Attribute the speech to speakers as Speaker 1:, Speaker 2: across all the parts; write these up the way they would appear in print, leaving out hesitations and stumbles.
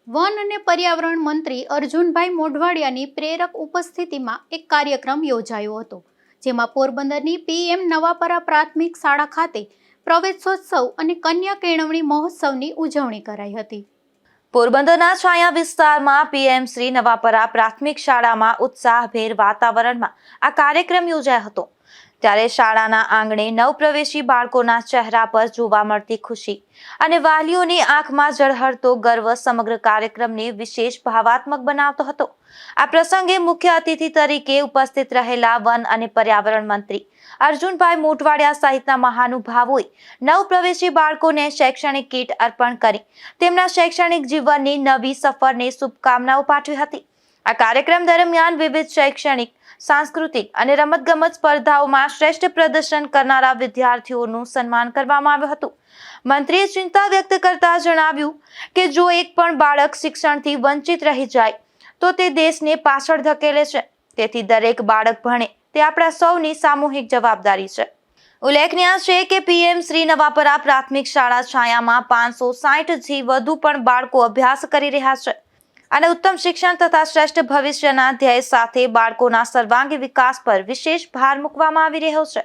Speaker 1: One અને પર્યાવરણ મંત્રી અર્જુનભાઈ મોઢવાડિયાની પ્રેરક ઉપસ્થિતિમાં એક કાર્યક્રમ યોજાયો હતો, જેમાં પોરબંદરની પીએમ નવાપરા પ્રાથમિક શાળા ખાતે પ્રવેશોત્સવ અને કન્યા કેળવણી મહોત્સવની ઉજવણી કરાઈ હતી।
Speaker 2: પોરબંદરના છાયા વિસ્તારમાં પીએમ શ્રી નવાપરા પ્રાથમિક શાળામાં ઉત્સાહભેર વાતાવરણમાં આ કાર્યક્રમ યોજાયો હતો। ત્યારે શાળાના આંગણે નવપ્રવેશી બાળકોના ચહેરા પર જોવા મળતી ખુશી અને વાલીઓની આંખમાં ઝળહળતો ગર્વ સમગ્ર કાર્યક્રમને વિશેષ ભાવાત્મક બનાવતો હતો। આ પ્રસંગે મુખ્ય અતિથિ તરીકે ઉપસ્થિત રહેલા વન અને પર્યાવરણ મંત્રી અર્જુનભાઈ મોઢવાડિયા સહિતના મહાનુભાવોએ નવપ્રવેશી બાળકોને શૈક્ષણિક કીટ અર્પણ કરી તેમના શૈક્ષણિક જીવનની નવી સફરને શુભકામનાઓ પાઠવી હતી। આ કાર્યક્રમ દરમિયાન વિવિધ શૈક્ષણિક, સાંસ્કૃતિક અને રમતગમત સ્પર્ધાઓમાં શ્રેષ્ઠ પ્રદર્શન કરનારા વિદ્યાર્થીઓનું સન્માન કરવામાં આવ્યું હતું। મંત્રીએ ચિંતા વ્યક્ત કરતા જણાવ્યું કે જો એક પણ બાળક શિક્ષણથી વંચિત રહી જાય તો તે દેશને પાછળ ધકેલે છે, તેથી દરેક બાળક ભણે તે આપણા સૌની સામૂહિક જવાબદારી છે। ઉલ્લેખનીય છે કે પીએમ શ્રી નવાપરા પ્રાથમિક શાળા છાયામાં 560થી વધુ પણ બાળકો અભ્યાસ કરી રહ્યા છે અને ઉત્તમ શિક્ષણ તથા શ્રેષ્ઠ ભવિષ્યના ધ્યેય સાથે બાળકોના સર્વાંગી વિકાસ પર વિશેષ ભાર મૂકવામાં આવી રહ્યો છે।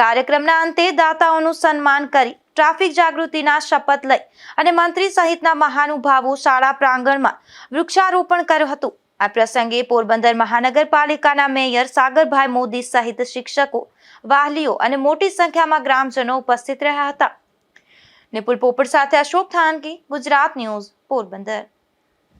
Speaker 2: કાર્યક્રમના અંતે દાતાઓનું સન્માન કરી ટ્રાફિક જાગૃતિના શપથ લઈ અને મંત્રી સહિતના મહાનુભાવો શાળા પ્રાંગણમાં વૃક્ષારોપણ કર્યું હતું। આ પ્રસંગે પોરબંદર મહાનગરપાલિકાના મેયર સાગરભાઈ મોદી સહિત શિક્ષકો, વાલીઓ અને મોટી સંખ્યામાં ગ્રામજનો ઉપસ્થિત રહ્યા હતા। નિપુલ પોપટ સાથે અશોક થાનકી, ગુજરાત ન્યૂઝ, પોરબંદર।